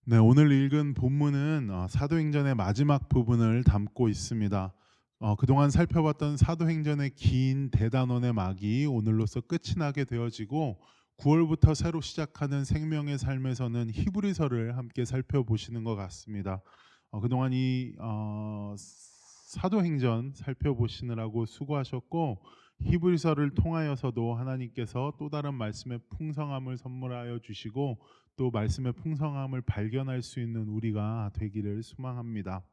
네, 오늘 읽은 본문은 사도행전의 마지막 부분을 담고 있습니다. 그동안 살펴봤던 사도행전의 긴 대단원의 막이 오늘로서 끝이 나게 되어지고 9월부터 새로 시작하는 생명의 삶에서는 히브리서를 함께 살펴보시는 것 같습니다. 그동안 이 사도행전 살펴보시느라고 수고하셨고, 히브리서를 통하여서도 하나님께서 또 다른 말씀의 풍성함을 선물하여 주시고 또 말씀의 풍성함을 발견할 수 있는 우리가 되기를 소망합니다.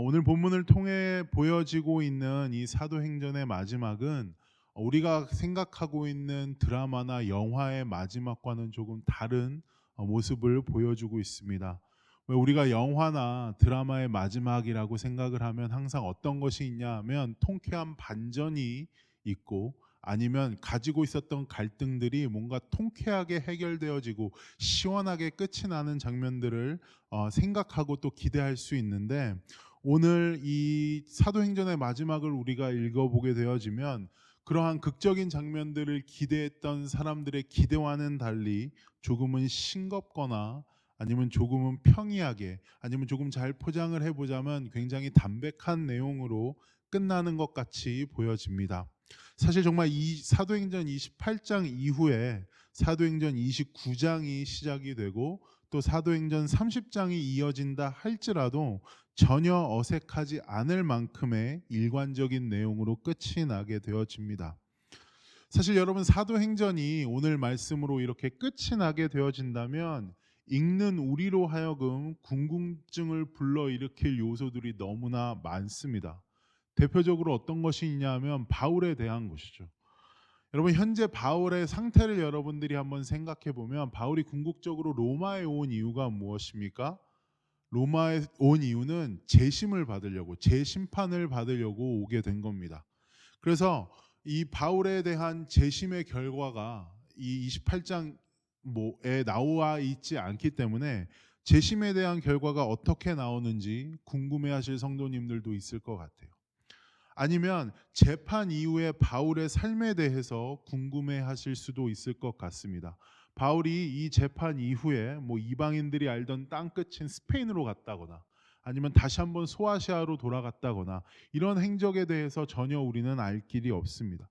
오늘 본문을 통해 보여지고 있는 이 사도행전의 마지막은 우리가 생각하고 있는 드라마나 영화의 마지막과는 조금 다른 모습을 보여주고 있습니다. 왜 우리가 영화나 드라마의 마지막이라고 생각을 하면 항상 어떤 것이 있냐 하면 통쾌한 반전이 있고, 아니면 가지고 있었던 갈등들이 뭔가 통쾌하게 해결되어지고 시원하게 끝이 나는 장면들을 생각하고 또 기대할 수 있는데, 오늘 이 사도행전의 마지막을 우리가 읽어보게 되어지면 그러한 극적인 장면들을 기대했던 사람들의 기대와는 달리 조금은 싱겁거나 아니면 조금은 평이하게, 아니면 조금 잘 포장을 해보자면 굉장히 담백한 내용으로 끝나는 것 같이 보여집니다. 사실 정말 이 사도행전 28장 이후에 사도행전 29장이 시작이 되고 또 사도행전 30장이 이어진다 할지라도 전혀 어색하지 않을 만큼의 일관적인 내용으로 끝이 나게 되어집니다. 사실 여러분, 사도행전이 오늘 말씀으로 이렇게 끝이 나게 되어진다면 읽는 우리로 하여금 궁금증을 불러일으킬 요소들이 너무나 많습니다. 대표적으로 어떤 것이 있냐면 바울에 대한 것이죠. 여러분, 현재 바울의 상태를 여러분들이 한번 생각해 보면 바울이 궁극적으로 로마에 온 이유가 무엇입니까? 로마에 온 이유는 재심을 받으려고, 재심판을 받으려고 오게 된 겁니다. 그래서 이 바울에 대한 재심의 결과가 이 28장에 나와 있지 않기 때문에 재심에 대한 결과가 어떻게 나오는지 궁금해하실 성도님들도 있을 것 같아요. 아니면 재판 이후에 바울의 삶에 대해서 궁금해하실 수도 있을 것 같습니다. 바울이 이 재판 이후에 뭐 이방인들이 알던 땅끝인 스페인으로 갔다거나 아니면 다시 한번 소아시아로 돌아갔다거나 이런 행적에 대해서 전혀 우리는 알 길이 없습니다.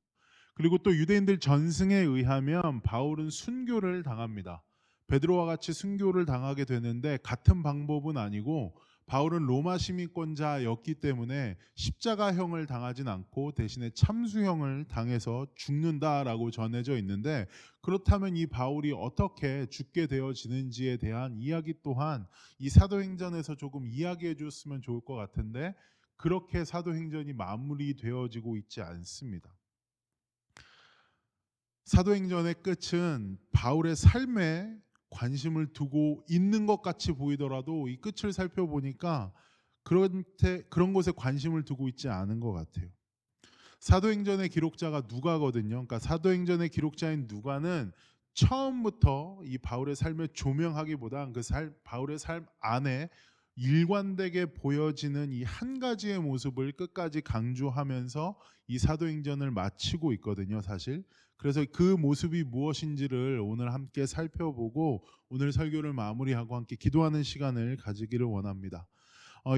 그리고 또 유대인들 전승에 의하면 바울은 순교를 당합니다. 베드로와 같이 순교를 당하게 되는데 같은 방법은 아니고, 바울은 로마 시민권자였기 때문에 십자가형을 당하진 않고 대신에 참수형을 당해서 죽는다라고 전해져 있는데, 그렇다면 이 바울이 어떻게 죽게 되어지는지에 대한 이야기 또한 이 사도행전에서 조금 이야기해 줬으면 좋을 것 같은데, 그렇게 사도행전이 마무리되어지고 있지 않습니다. 사도행전의 끝은 바울의 삶에 관심을 두고 있는 것 같이 보이더라도 이 끝을 살펴보니까 그런 곳에 관심을 두고 있지 않은 것 같아요. 사도행전의 기록자가 누가거든요. 그러니까 사도행전의 기록자인 누가는 처음부터 이 바울의 삶을 조명하기보단 바울의 삶 안에 일관되게 보여지는 이 한 가지의 모습을 끝까지 강조하면서 이 사도행전을 마치고 있거든요, 사실. 그래서 그 모습이 무엇인지를 오늘 함께 살펴보고 오늘 설교를 마무리하고 함께 기도하는 시간을 가지기를 원합니다.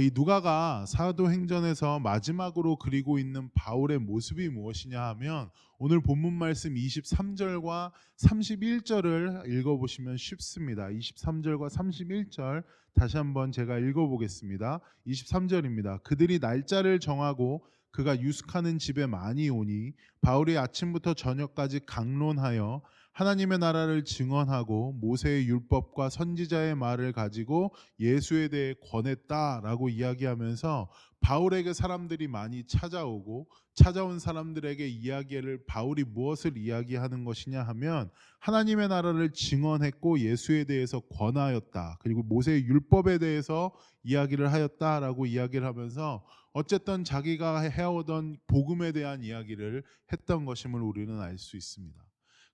이 누가가 사도행전에서 마지막으로 그리고 있는 바울의 모습이 무엇이냐 하면, 오늘 본문 말씀 23절과 31절을 읽어보시면 쉽습니다. 23절과 31절 다시 한번 제가 읽어보겠습니다. 23절입니다. 그들이 날짜를 정하고 그가 유숙하는 집에 많이 오니 바울이 아침부터 저녁까지 강론하여 하나님의 나라를 증언하고 모세의 율법과 선지자의 말을 가지고 예수에 대해 권했다라고 이야기하면서, 바울에게 사람들이 많이 찾아오고 찾아온 사람들에게 이야기를 바울이 무엇을 이야기하는 것이냐 하면 하나님의 나라를 증언했고 예수에 대해서 권하였다, 그리고 모세의 율법에 대해서 이야기를 하였다라고 이야기를 하면서 어쨌든 자기가 해오던 복음에 대한 이야기를 했던 것임을 우리는 알 수 있습니다.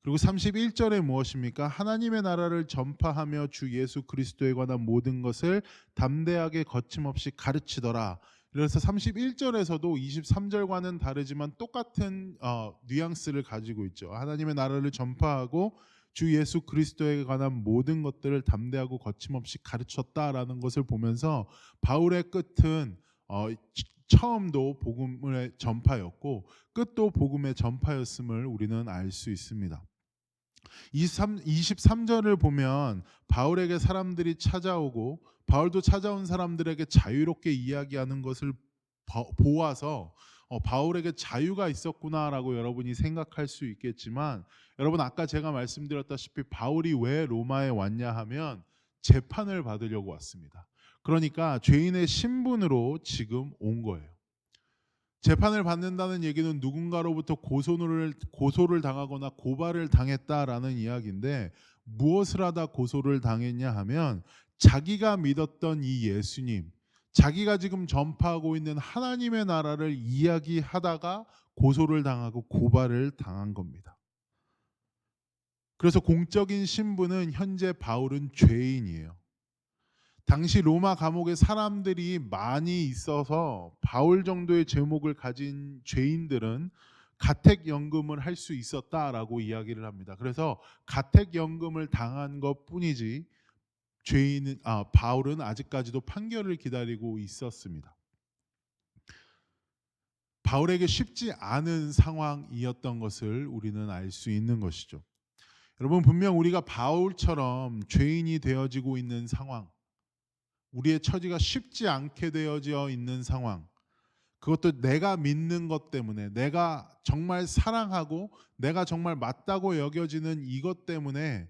그리고 31절에 무엇입니까? 하나님의 나라를 전파하며 주 예수 그리스도에 관한 모든 것을 담대하게 거침없이 가르치더라. 그래서 31절에서도 23절과는 다르지만 똑같은 뉘앙스를 가지고 있죠. 하나님의 나라를 전파하고 주 예수 그리스도에 관한 모든 것들을 담대하고 거침없이 가르쳤다라는 것을 보면서 바울의 끝은 처음도 복음의 전파였고 끝도 복음의 전파였음을 우리는 알 수 있습니다. 23절을 보면 바울에게 사람들이 찾아오고 바울도 찾아온 사람들에게 자유롭게 이야기하는 것을 보아서 바울에게 자유가 있었구나라고 여러분이 생각할 수 있겠지만, 여러분 아까 제가 말씀드렸다시피 바울이 왜 로마에 왔냐 하면 재판을 받으려고 왔습니다. 그러니까 죄인의 신분으로 지금 온 거예요. 재판을 받는다는 얘기는 누군가로부터 고소를 당하거나 고발을 당했다라는 이야기인데, 무엇을 하다 고소를 당했냐 하면 자기가 믿었던 이 예수님, 자기가 지금 전파하고 있는 하나님의 나라를 이야기하다가 고소를 당하고 고발을 당한 겁니다. 그래서 공적인 신분은 현재 바울은 죄인이에요. 당시 로마 감옥에 사람들이 많이 있어서 바울 정도의 제목을 가진 죄인들은 가택연금을 할 수 있었다라고 이야기를 합니다. 그래서 가택연금을 당한 것뿐이지 바울은 아직까지도 판결을 기다리고 있었습니다. 바울에게 쉽지 않은 상황이었던 것을 우리는 알 수 있는 것이죠. 여러분, 분명 우리가 바울처럼 죄인이 되어지고 있는 상황, 우리의 처지가 쉽지 않게 되어져 있는 상황, 그것도 내가 믿는 것 때문에, 내가 정말 사랑하고 내가 정말 맞다고 여겨지는 이것 때문에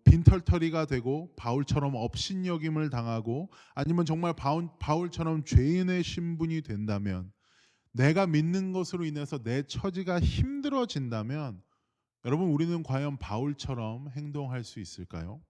빈털터리가 되고 바울처럼 업신여김을 당하고, 아니면 정말 바울처럼 죄인의 신분이 된다면, 내가 믿는 것으로 인해서 내 처지가 힘들어진다면, 여러분 우리는 과연 바울처럼 행동할 수 있을까요?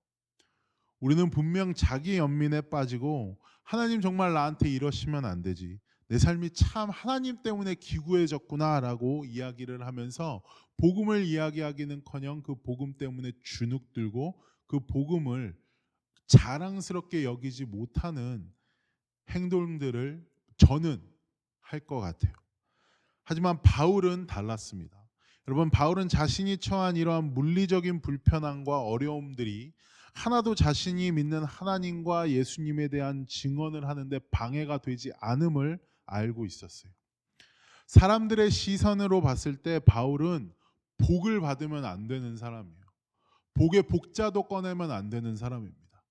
우리는 분명 자기 연민에 빠지고 하나님 정말 나한테 이러시면 안 되지, 내 삶이 참 하나님 때문에 기구해졌구나라고 이야기를 하면서 복음을 이야기하기는커녕 그 복음 때문에 주눅들고 그 복음을 자랑스럽게 여기지 못하는 행동들을 저는 할 것 같아요. 하지만 바울은 달랐습니다. 여러분, 바울은 자신이 처한 이러한 물리적인 불편함과 어려움들이 하나도 자신이 믿는 하나님과 예수님에 대한 증언을 하는데 방해가 되지 않음을 알고 있었어요. 사람들의 시선으로 봤을 때 바울은 복을 받으면 안 되는 사람이에요. 복의 복자도 꺼내면 안 되는 사람입니다.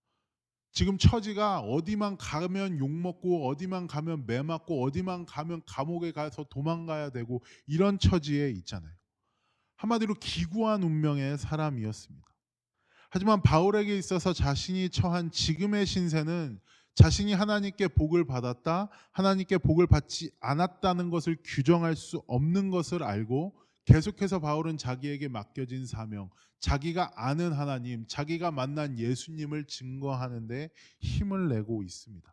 지금 처지가 어디만 가면 욕먹고 어디만 가면 매맞고 어디만 가면 감옥에 가서 도망가야 되고 이런 처지에 있잖아요. 한마디로 기구한 운명의 사람이었습니다. 하지만 바울에게 있어서 자신이 처한 지금의 신세는 자신이 하나님께 복을 받았다, 하나님께 복을 받지 않았다는 것을 규정할 수 없는 것을 알고 계속해서 바울은 자기에게 맡겨진 사명, 자기가 아는 하나님, 자기가 만난 예수님을 증거하는 데 힘을 내고 있습니다.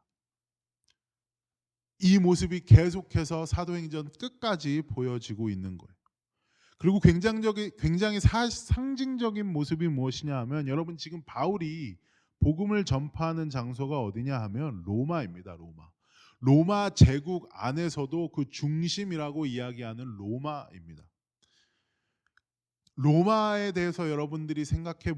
이 모습이 계속해서 사도행전 끝까지 보여지고 있는 거예요. 그리고 굉장히 상징적인 모습이 무엇이냐 하면, 여러분 지금 바울이 복음을 전파하는 장소가 어디냐 하면 로마입니다. 로마 제국 안에서도 그 중심이라고 이야기하는 로마입니다. 로마에 대해서 여러분들이 생각해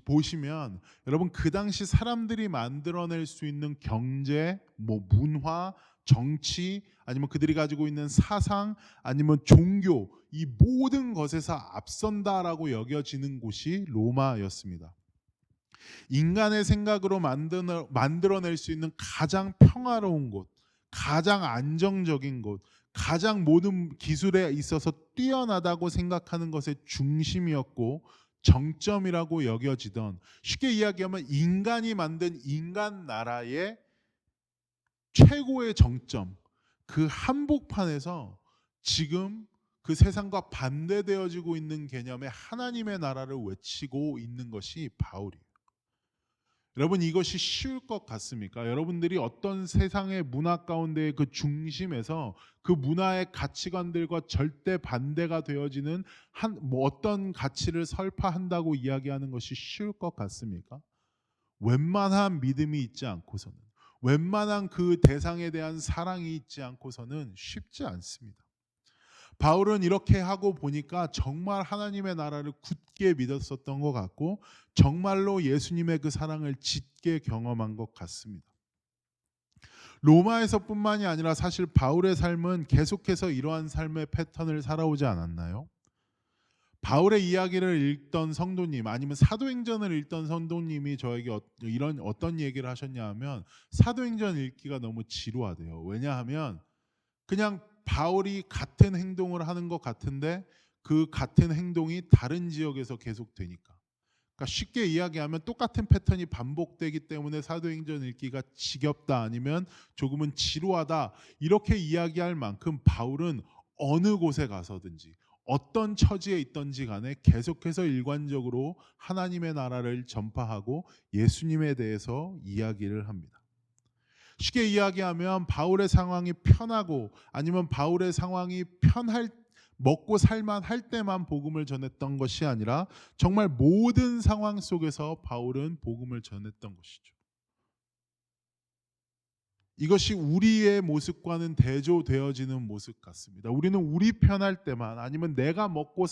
보시면, 여러분 그 당시 사람들이 만들어낼 수 있는 경제, 문화, 정치, 아니면 그들이 가지고 있는 사상, 아니면 종교, 이 모든 것에서 앞선다라고 여겨지는 곳이 로마였습니다. 인간의 생각으로 만들어낼 수 있는 가장 평화로운 곳, 가장 안정적인 곳, 가장 모든 기술에 있어서 뛰어나다고 생각하는 것의 중심이었고 정점이라고 여겨지던, 쉽게 이야기하면 인간이 만든 인간 나라의 최고의 정점, 그 한복판에서 지금 그 세상과 반대되어지고 있는 개념의 하나님의 나라를 외치고 있는 것이 바울이에요. 여러분 이것이 쉬울 것 같습니까? 여러분들이 어떤 세상의 문화 가운데의 그 중심에서 그 문화의 가치관들과 절대 반대가 되어지는 어떤 가치를 설파한다고 이야기하는 것이 쉬울 것 같습니까? 웬만한 믿음이 있지 않고서는, 웬만한 그 대상에 대한 사랑이 있지 않고서는 쉽지 않습니다. 바울은 이렇게 하고 보니까 정말 하나님의 나라를 굳게 믿었었던 것 같고 정말로 예수님의 그 사랑을 짙게 경험한 것 같습니다. 로마에서뿐만이 아니라 사실 바울의 삶은 계속해서 이러한 삶의 패턴을 살아오지 않았나요? 바울의 이야기를 읽던 성도님 아니면 사도행전을 읽던 성도님이 저에게 이런 어떤 얘기를 하셨냐 하면 사도행전 읽기가 너무 지루하대요. 왜냐하면 그냥 바울이 같은 행동을 하는 것 같은데 그 같은 행동이 다른 지역에서 계속되니까. 그러니까 쉽게 이야기하면 똑같은 패턴이 반복되기 때문에 사도행전 읽기가 지겹다 아니면 조금은 지루하다 이렇게 이야기할 만큼 바울은 어느 곳에 가서든지 어떤 처지에 있든지 간에 계속해서 일관적으로 하나님의 나라를 전파하고 예수님에 대해서 이야기를 합니다. 쉽게 이야기하면 바울의 상황이 편하고 아니면 바울의 상황이 편할 먹고 살만 할 때만 복음을 전했던 것이 아니라 정말 모든 상황 속에서 바울은 복음을 전했던 것이죠. 이것이 우리의 모습과는 대조되어지는 모습 같습니다. 우리는 우리 편할 때만 아니면 내가 먹고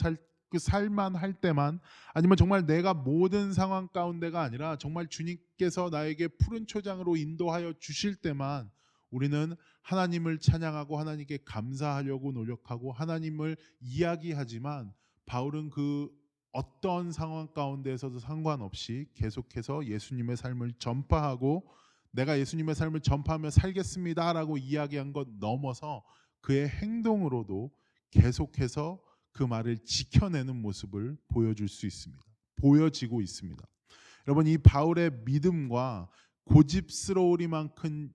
그 살만 할 때만 아니면 정말 내가 모든 상황 가운데가 아니라 정말 주님께서 나에게 푸른 초장으로 인도하여 주실 때만 우리는 하나님을 찬양하고 하나님께 감사하려고 노력하고 하나님을 이야기하지만 바울은 그 어떤 상황 가운데에서도 상관없이 계속해서 예수님의 삶을 전파하고 내가 예수님의 삶을 전파하며 살겠습니다라고 이야기한 것 넘어서 그의 행동으로도 계속해서 그 말을 지켜내는 모습을 보여줄 수 있습니다. 보여지고 있습니다. 여러분 이 바울의 믿음과 고집스러우리만큼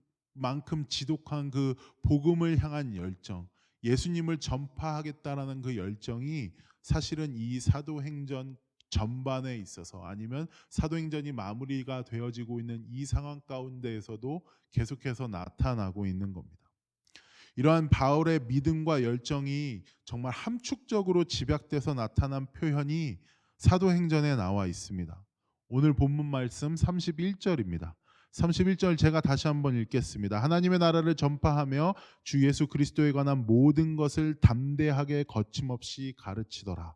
지독한 그 복음을 향한 열정, 예수님을 전파하겠다라는 그 열정이 사실은 이 사도행전 전반에 있어서 아니면 사도행전이 마무리가 되어지고 있는 이 상황 가운데에서도 계속해서 나타나고 있는 겁니다. 이러한 바울의 믿음과 열정이 정말 함축적으로 집약돼서 나타난 표현이 사도행전에 나와 있습니다. 오늘 본문 말씀 31절입니다. 31절 제가 다시 한번 읽겠습니다. 하나님의 나라를 전파하며 주 예수 그리스도에 관한 모든 것을 담대하게 거침없이 가르치더라.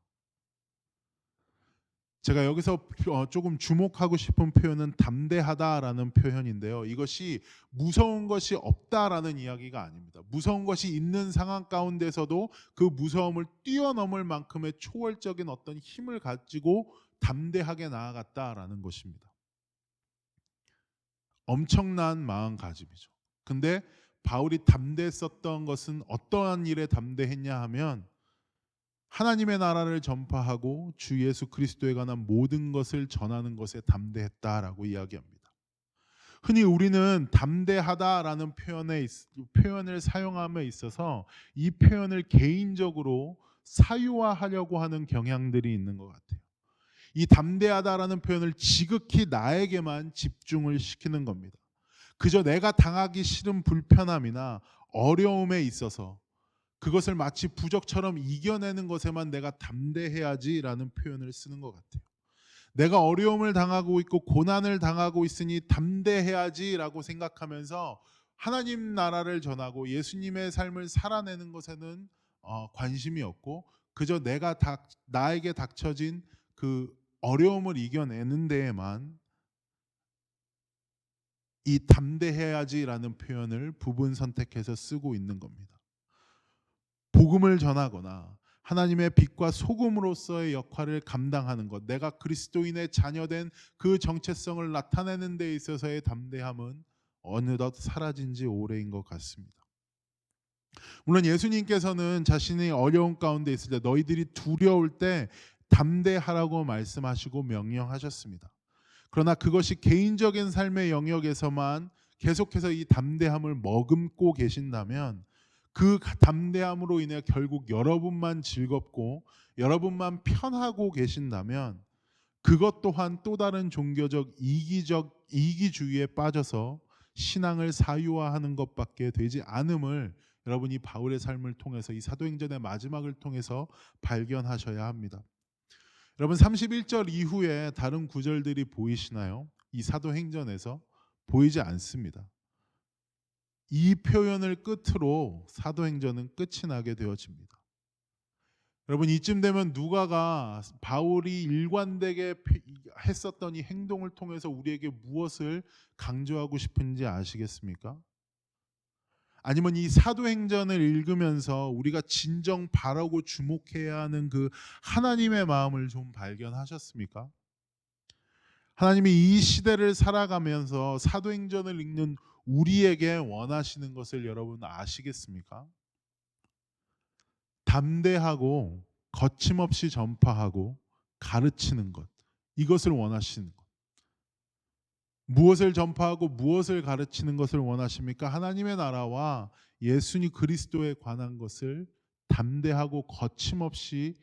제가 여기서 조금 주목하고 싶은 표현은 담대하다라는 표현인데요. 이것이 무서운 것이 없다라는 이야기가 아닙니다. 무서운 것이 있는 상황 가운데서도 그 무서움을 뛰어넘을 만큼의 초월적인 어떤 힘을 가지고 담대하게 나아갔다라는 것입니다. 엄청난 마음가짐이죠. 근데 바울이 담대했었던 것은 어떠한 일에 담대했냐 하면 하나님의 나라를 전파하고 주 예수 그리스도에 관한 모든 것을 전하는 것에 담대했다라고 이야기합니다. 흔히 우리는 담대하다라는 표현을 사용함에 있어서 이 표현을 개인적으로 사유화하려고 하는 경향들이 있는 것 같아요. 이 담대하다라는 표현을 지극히 나에게만 집중을 시키는 겁니다. 그저 내가 당하기 싫은 불편함이나 어려움에 있어서 그것을 마치 부적처럼 이겨내는 것에만 내가 담대해야지라는 표현을 쓰는 것 같아요. 내가 어려움을 당하고 있고 고난을 당하고 있으니 담대해야지라고 생각하면서 하나님 나라를 전하고 예수님의 삶을 살아내는 것에는 관심이 없고 그저 나에게 닥쳐진 그 어려움을 이겨내는 데에만 이 담대해야지라는 표현을 부분 선택해서 쓰고 있는 겁니다. 복음을 전하거나 하나님의 빛과 소금으로서의 역할을 감당하는 것, 내가 그리스도인의 자녀된 그 정체성을 나타내는 데 있어서의 담대함은 어느덧 사라진 지 오래인 것 같습니다. 물론 예수님께서는 자신이 어려운 가운데 있을 때 너희들이 두려울 때 담대하라고 말씀하시고 명령하셨습니다. 그러나 그것이 개인적인 삶의 영역에서만 계속해서 이 담대함을 머금고 계신다면 그 담대함으로 인해 결국 여러분만 즐겁고 여러분만 편하고 계신다면 그것 또한 또 다른 종교적 이기주의에 빠져서 신앙을 사유화하는 것밖에 되지 않음을 여러분이 바울의 삶을 통해서 이 사도행전의 마지막을 통해서 발견하셔야 합니다. 여러분 31절 이후에 다른 구절들이 보이시나요? 이 사도행전에서 보이지 않습니다. 이 표현을 끝으로 사도행전은 끝이 나게 되어집니다. 여러분 이쯤 되면 누가가 바울이 일관되게 했었던 이 행동을 통해서 우리에게 무엇을 강조하고 싶은지 아시겠습니까? 아니면 이 사도행전을 읽으면서 우리가 진정 바라고 주목해야 하는 그 하나님의 마음을 좀 발견하셨습니까? 하나님이 이 시대를 살아가면서 사도행전을 읽는 우리에게 원하시는 것을 여러분 아시겠습니까? 담대하고 거침없이 전파하고 가르치는 것. 이것을 원하시는 것. 무엇을 전파하고 무엇을 가르치는 것을 원하십니까? 하나님의 나라와 예수님 그리스도에 관한 것을 담대하고 거침없이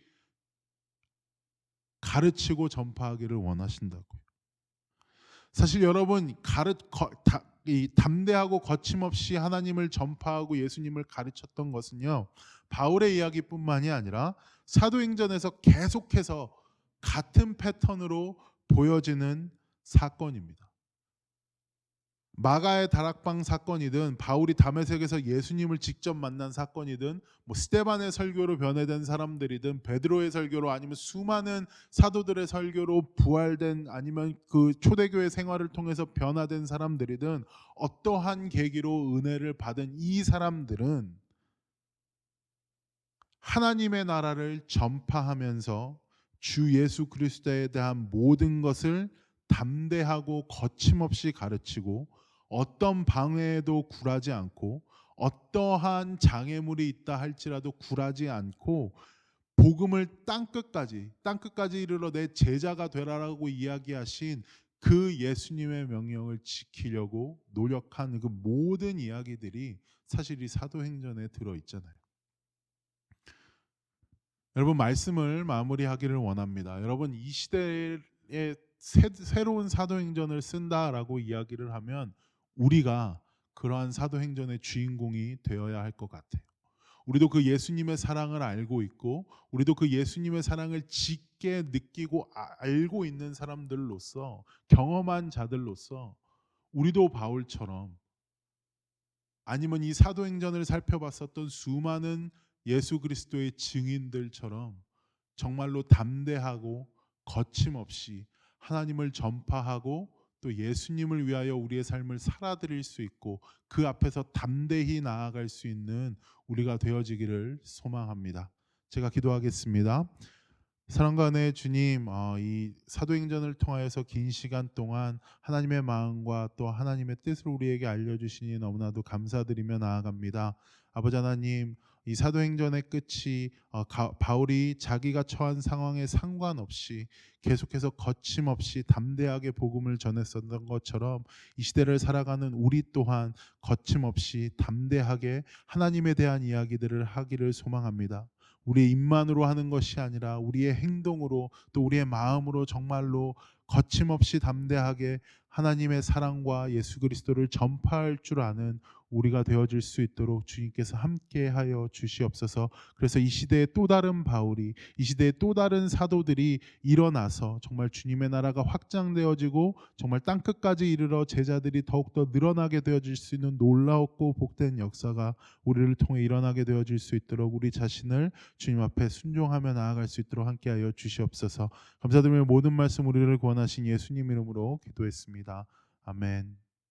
가르치고 전파하기를 원하신다고요. 사실 여러분 이 담대하고 거침없이 하나님을 전파하고 예수님을 가르쳤던 것은요. 바울의 이야기뿐만이 아니라 사도행전에서 계속해서 같은 패턴으로 보여지는 사건입니다. 마가의 다락방 사건이든 바울이 다메섹에서 예수님을 직접 만난 사건이든 뭐 스데반의 설교로 변해된 사람들이든 베드로의 설교로 아니면 수많은 사도들의 설교로 부활된 아니면 그 초대교회 생활을 통해서 변화된 사람들이든 어떠한 계기로 은혜를 받은 이 사람들은 하나님의 나라를 전파하면서 주 예수 그리스도에 대한 모든 것을 담대하고 거침없이 가르치고 어떤 방해에도 굴하지 않고 어떠한 장애물이 있다 할지라도 굴하지 않고 복음을 땅끝까지 이르러 내 제자가 되라라고 이야기하신 그 예수님의 명령을 지키려고 노력한 그 모든 이야기들이 사실 이 사도행전에 들어 있잖아요. 여러분 말씀을 마무리하기를 원합니다. 여러분 이 시대에 새로운 사도행전을 쓴다라고 이야기를 하면 우리가 그러한 사도행전의 주인공이 되어야 할 것 같아요. 우리도 그 예수님의 사랑을 알고 있고 우리도 그 예수님의 사랑을 짙게 느끼고 알고 있는 사람들로서 경험한 자들로서 우리도 바울처럼 아니면 이 사도행전을 살펴봤었던 수많은 예수 그리스도의 증인들처럼 정말로 담대하고 거침없이 하나님을 전파하고 또 예수님을 위하여 우리의 삶을 살아드릴 수 있고 그 앞에서 담대히 나아갈 수 있는 우리가 되어지기를 소망합니다. 제가 기도하겠습니다. 사랑과 은혜의 주님, 이 사도행전을 통하여서 긴 시간 동안 하나님의 마음과 또 하나님의 뜻을 우리에게 알려주시니 너무나도 감사드리며 나아갑니다. 아버지 하나님, 이 사도행전의 끝이 바울이 자기가 처한 상황에 상관없이 계속해서 거침없이 담대하게 복음을 전했었던 것처럼 이 시대를 살아가는 우리 또한 거침없이 담대하게 하나님에 대한 이야기들을 하기를 소망합니다. 우리의 입만으로 하는 것이 아니라 우리의 행동으로 또 우리의 마음으로 정말로 거침없이 담대하게 하나님의 사랑과 예수 그리스도를 전파할 줄 아는 우리가 되어질 수 있도록 주님께서 함께하여 주시옵소서. 그래서 이 시대의 또 다른 바울이 이 시대의 또 다른 사도들이 일어나서 정말 주님의 나라가 확장되어지고 정말 땅끝까지 이르러 제자들이 더욱더 늘어나게 되어질 수 있는 놀라웠고 복된 역사가 우리를 통해 일어나게 되어질 수 있도록 우리 자신을 주님 앞에 순종하며 나아갈 수 있도록 함께하여 주시옵소서. 감사드리며 모든 말씀 우리를 구원하신 예수님 이름으로 기도했습니다. 아멘.